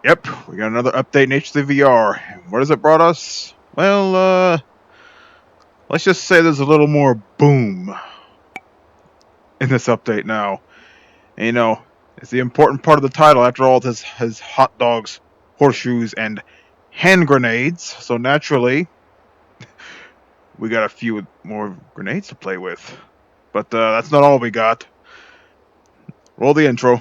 Yep, we got another update in H3VR. What has it brought us? Well, let's just say there's a little more boom in this update now. And, it's the important part of the title. After all, this has hot dogs, horseshoes, and hand grenades. So naturally, we got a few more grenades to play with. But that's not all we got. Roll the intro.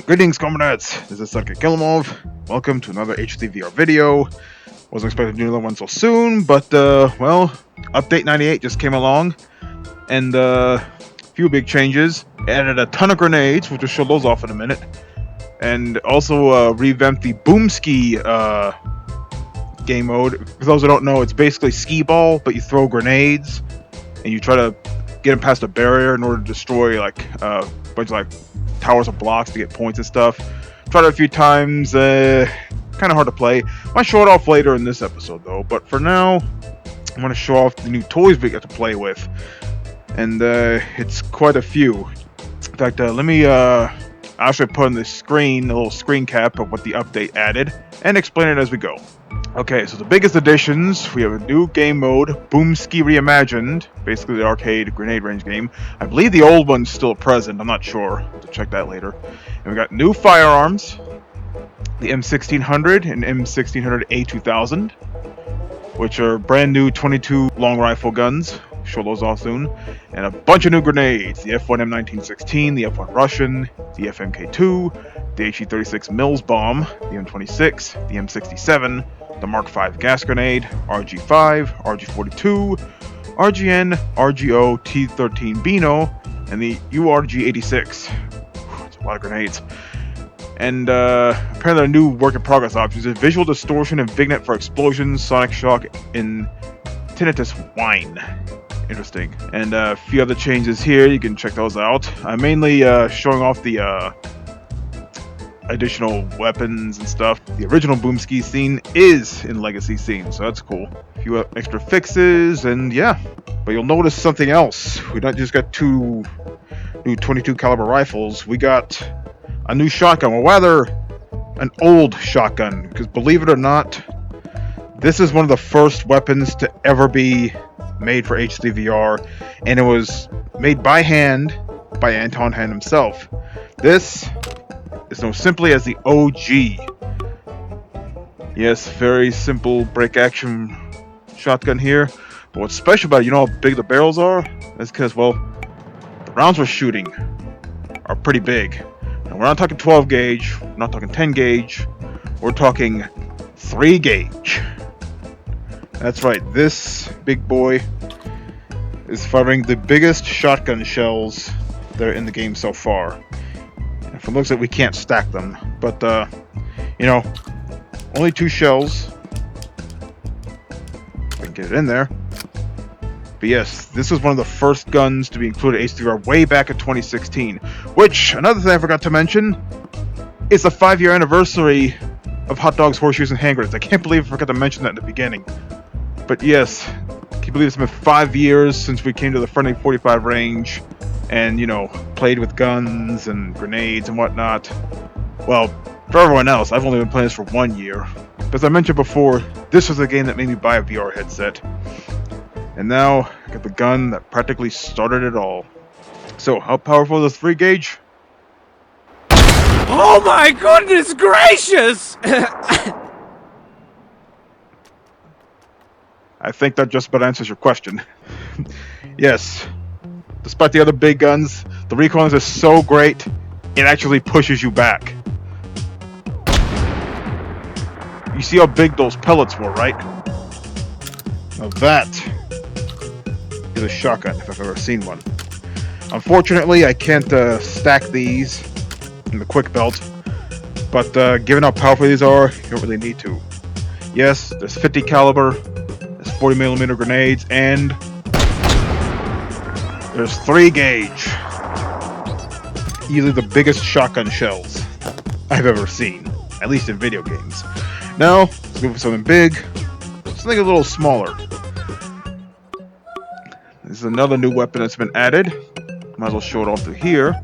Greetings, comrades! This is Sergei Kilemov. Welcome to another H3VR video. Wasn't expecting to do another one so soon, but, well, Update 98 just came along, and, a few big changes. Added a ton of grenades, we'll just show those off in a minute, and also, revamped the boom ski, game mode. For those who don't know, it's basically skee ball, but you throw grenades, and you try to get them past a barrier in order to destroy, like, a bunch of, towers of blocks to get points and stuff. Tried it a few times, kind of hard to play. Might show it off later in this episode though, but for now, I'm going to show off the new toys we get to play with. And it's quite a few. In fact, let me actually put on the screen, a little screen cap of what the update added, and explain it as we go. Okay, so the biggest additions, we have a new game mode, Boom Ski Reimagined, basically the arcade grenade range game. I believe the old one's still present, I'm not sure, I'll have to check that later. And we got new firearms, the M1600 and M1600A2000, which are brand new 22 long rifle guns, show those off soon, and a bunch of new grenades, the F1 M1916, the F1 Russian, the FMK2, the HE36 Mills bomb, the M26, the M67, the Mark V gas grenade, RG5, RG42, RGN, RGO, T13 Beano, and the URG86. It's a lot of grenades. And apparently there are new work in progress options. There's visual distortion and vignette for explosions, sonic shock, and tinnitus whine. Interesting. And a few other changes here, you can check those out. I'm mainly showing off the additional weapons and stuff. The original boom ski scene is in Legacy Scene, so that's cool. A few extra fixes, and yeah. But you'll notice something else. We not just got two new 22 caliber rifles, we got a new shotgun, or rather, an old shotgun, because believe it or not, this is one of the first weapons to ever be made for H3VR, and it was made by hand by Anton Hand himself. This is known simply as the OG. Yes, very simple break action shotgun here. But what's special about it, you know how big the barrels are? That's because, well, the rounds we're shooting are pretty big. And we're not talking 12 gauge, we're not talking 10 gauge, we're talking 3 gauge. That's right, this big boy is firing the biggest shotgun shells that are in the game so far. And from looks like we can't stack them, but only 2 shells. If I can get it in there. But yes, this was one of the first guns to be included in H3VR way back in 2016. Which, another thing I forgot to mention, is the 5-year anniversary of hot dogs, horseshoes, and hand grenades. I can't believe I forgot to mention that in the beginning. But yes, can you believe it's been 5 years since we came to the friendly 45 range and, played with guns and grenades and whatnot. Well, for everyone else, I've only been playing this for 1 year. But as I mentioned before, this was the game that made me buy a VR headset. And now, I got the gun that practically started it all. So, how powerful is 3 gauge? Oh my goodness gracious! I think that just about answers your question. Yes, despite the other big guns, the recoil is so great, it actually pushes you back. You see how big those pellets were, right? Now that is a shotgun, if I've ever seen one. Unfortunately, I can't stack these in the quick belt, but given how powerful these are, you don't really need to. Yes, there's 50 caliber, there's 40mm grenades, and There's 3 gauge. Easily the biggest shotgun shells I've ever seen, at least in video games. Now, let's move for something big, something a little smaller. This is another new weapon that's been added. Might as well show it off to here.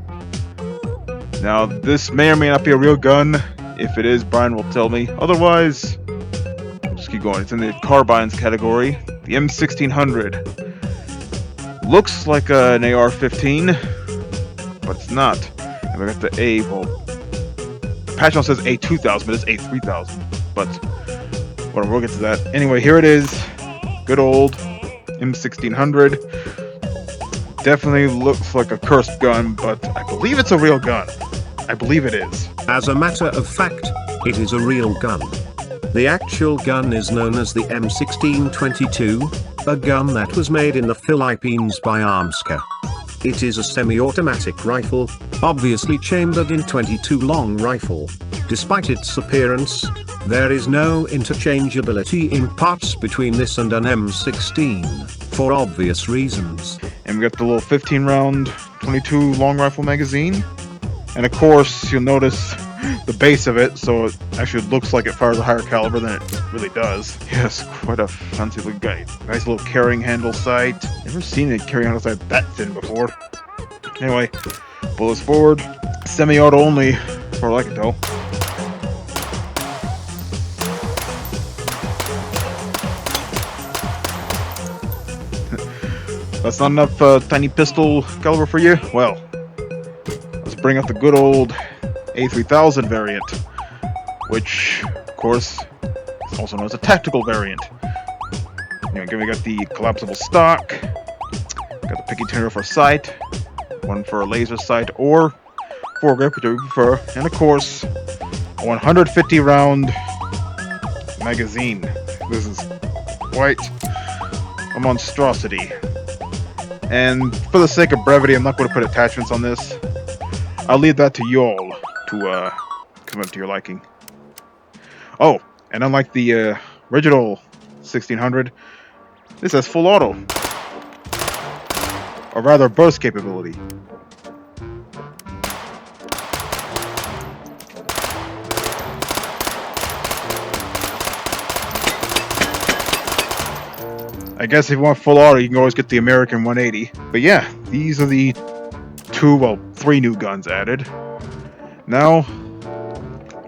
Now, this may or may not be a real gun. If it is, Brian will tell me. Otherwise, just keep going. It's in the carbines category. The M1600. Looks like an AR-15, but it's not. And we got the A, well, patch note says A2000, but it's A3000. But whatever, we'll get to that. Anyway, here it is. Good old M1600. Definitely looks like a cursed gun, but I believe it's a real gun. I believe it is. As a matter of fact, it is a real gun. The actual gun is known as the M1622, a gun that was made in the Philippines by Armsca. It is a semi-automatic rifle, obviously chambered in .22 long rifle. Despite its appearance, there is no interchangeability in parts between this and an M16, for obvious reasons. And we got the little 15-round, .22 long rifle magazine. And of course, you'll notice the base of it, so it actually looks like it fires a higher caliber than it really does. Yes, quite a fancy looking guy. Nice little carrying handle sight. Never seen a carrying handle sight that thin before. Anyway, bullets forward. Semi-auto only, as far as I can tell. That's not enough tiny pistol caliber for you? Well, let's bring up the good old A3000 variant, which, of course, is also known as a tactical variant. Again, we got the collapsible stock, got the picky tuner for sight, one for a laser sight, or foregrip, whichever you prefer, and of course, a 150 round magazine. This is quite a monstrosity. And for the sake of brevity, I'm not going to put attachments on this. I'll leave that to y'all to come up to your liking. Oh, and unlike the original 1600, this has full auto. Or rather, burst capability. I guess if you want full auto, you can always get the American 180. But yeah, these are the 3 new guns added. Now,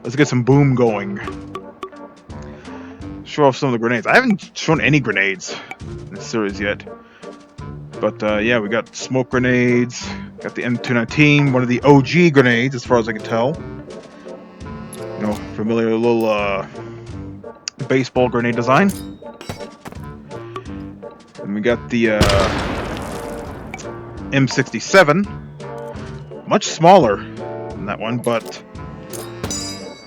let's get some boom going. Show off some of the grenades. I haven't shown any grenades in this series yet. But yeah, we got smoke grenades. Got the M219, one of the OG grenades, as far as I can tell. You know, familiar little baseball grenade design. And we got the M67, much smaller than that one, but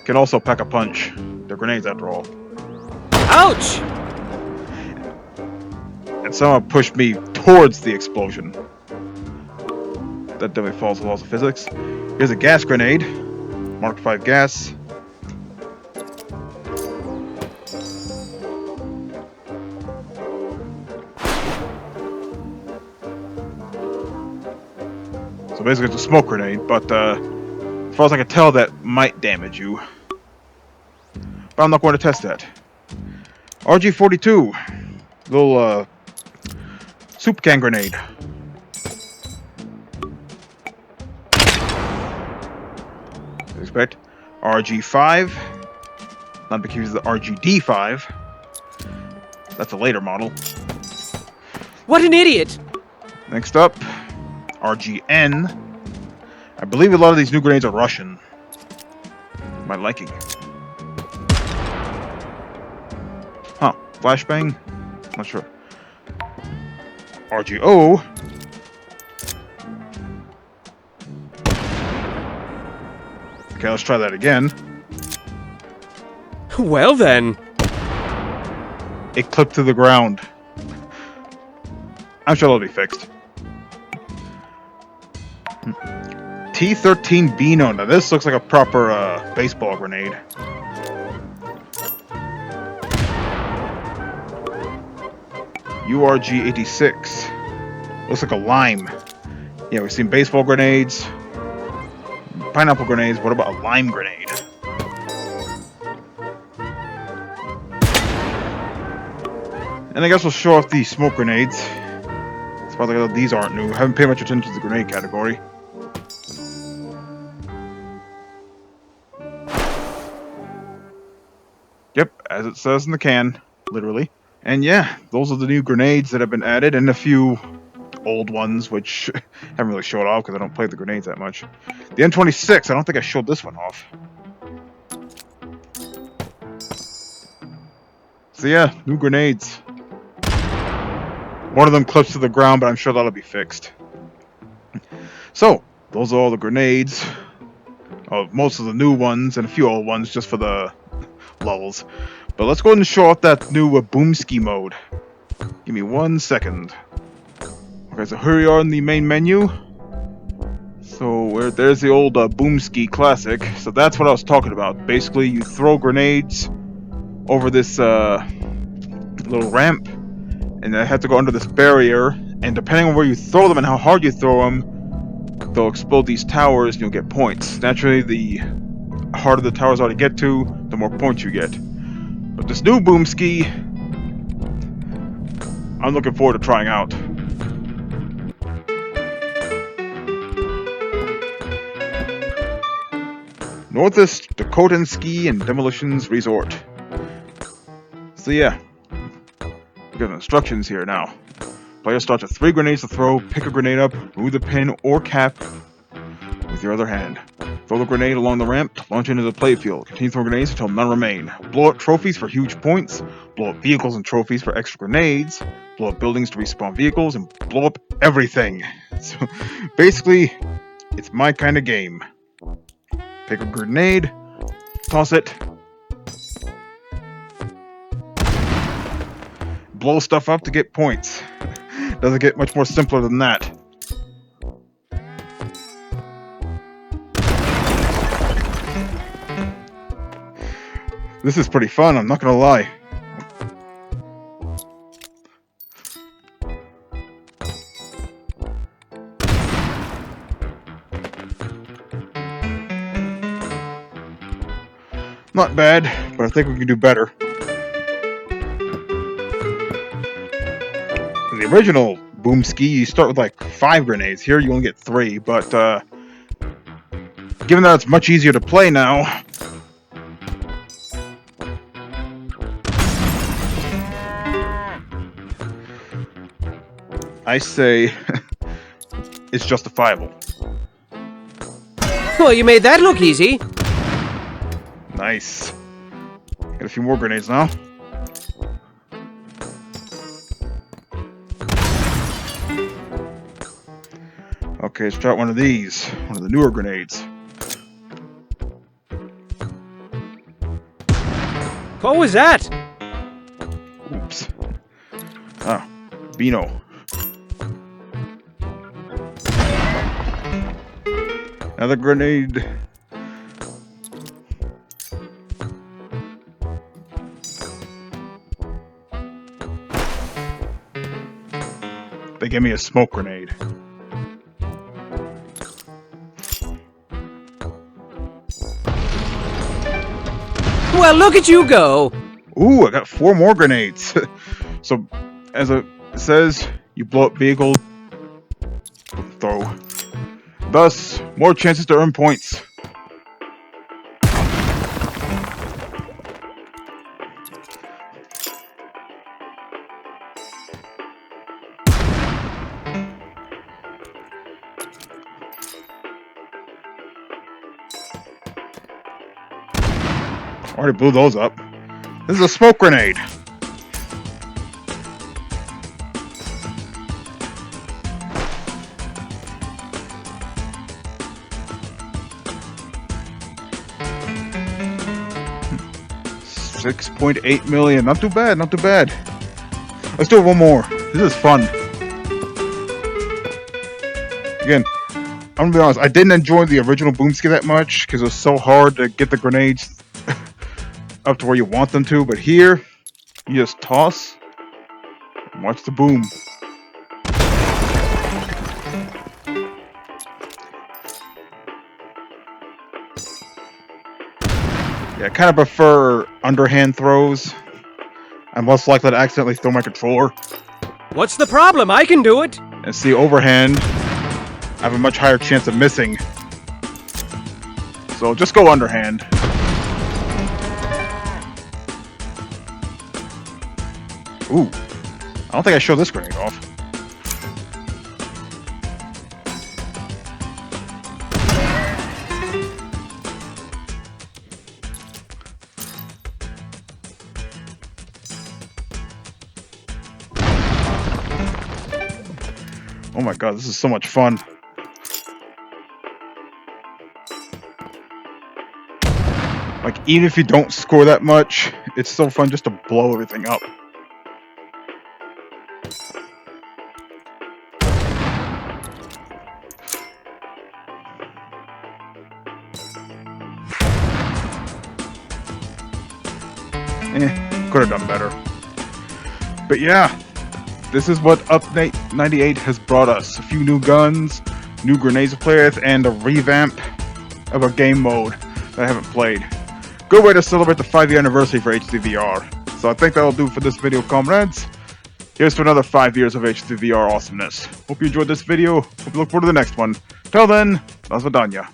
can also pack a punch. They're grenades after all. Ouch! And somehow pushed me towards the explosion. That definitely falls with the laws of physics. Here's a gas grenade, Mark 5 gas. So basically it's a smoke grenade, but as far as I can tell, that might damage you. But I'm not going to test that. RG-42, little soup can grenade. Expect RG-5, not to be confused with the RGD-5. That's a later model. What an idiot! Next up, RGN. I believe a lot of these new grenades are Russian. My liking. Huh. Flashbang? Not sure. RGO. Okay, let's try that again. Well then. It clipped to the ground. I'm sure that'll be fixed. T13 Beano. Now this looks like a proper baseball grenade. URG 86. Looks like a lime. Yeah, we've seen baseball grenades, pineapple grenades. What about a lime grenade? And I guess we'll show off the smoke grenades. As far as these aren't new. I haven't paid much attention to the grenade category. Yep, as it says in the can, literally. And yeah, those are the new grenades that have been added, and a few old ones, which haven't really showed off because I don't play the grenades that much. The M26, I don't think I showed this one off. So yeah, new grenades. One of them clips to the ground, but I'm sure that'll be fixed. So, those are all the grenades. Most of the new ones, and a few old ones just for the lulls. But let's go ahead and show off that new Boomski mode. Give me 1 second. Okay, so here we are in the main menu. So there's the old Boomski Classic. So that's what I was talking about. Basically, you throw grenades over this little ramp, and they have to go under this barrier. And depending on where you throw them and how hard you throw them, they'll explode these towers and you'll get points. Naturally, the harder the towers are to get to, the more points you get. But this new Boomski, I'm looking forward to trying out. Northeast Dakotan Ski and Demolitions Resort. So yeah, we got instructions here now. Player starts with 3 grenades to throw. Pick a grenade up, move the pin or cap with your other hand. Throw the grenade along the ramp, launch into the playfield. Continue throwing grenades until none remain. Blow up trophies for huge points. Blow up vehicles and trophies for extra grenades. Blow up buildings to respawn vehicles, and blow up everything. So basically, it's my kind of game. Pick a grenade, toss it, blow stuff up to get points. Doesn't get much more simpler than that. This is pretty fun, I'm not gonna lie. Not bad, but I think we can do better. The original Boomski, you start with like 5 grenades. Here you only get 3, but given that it's much easier to play now, I say it's justifiable. Well, you made that look easy. Nice. Got a few more grenades now. Okay, let's try one of these. One of the newer grenades. What was that? Oops. Ah, Beano. Another grenade. They gave me a smoke grenade. Well, look at you go. Ooh, I got 4 more grenades. So, as it says, you blow up vehicle, throw. Thus, more chances to earn points. Already blew those up. This is a smoke grenade. $6.8 million. Not too bad, not too bad. Let's do one more. This is fun. Again, I'm gonna be honest, I didn't enjoy the original Boomski that much because it was so hard to get the grenades up to where you want them to, but here, you just toss and watch the boom. Yeah, I kind of prefer underhand throws. I'm most likely to accidentally throw my controller. What's the problem? I can do it. And see, overhand, I have a much higher chance of missing. So just go underhand. Ooh. I don't think I showed this grenade off. Oh my god, this is so much fun. Like, even if you don't score that much, it's so fun just to blow everything up. Could have done better. But yeah, this is what Update 98 has brought us. A few new guns, new grenades to play with, and a revamp of a game mode that I haven't played. Good way to celebrate the 5-year anniversary for H3VR. So I think that'll do for this video, comrades. Here's to another 5 years of H3VR awesomeness. Hope you enjoyed this video. Hope you look forward to the next one. Till then, do svidaniya.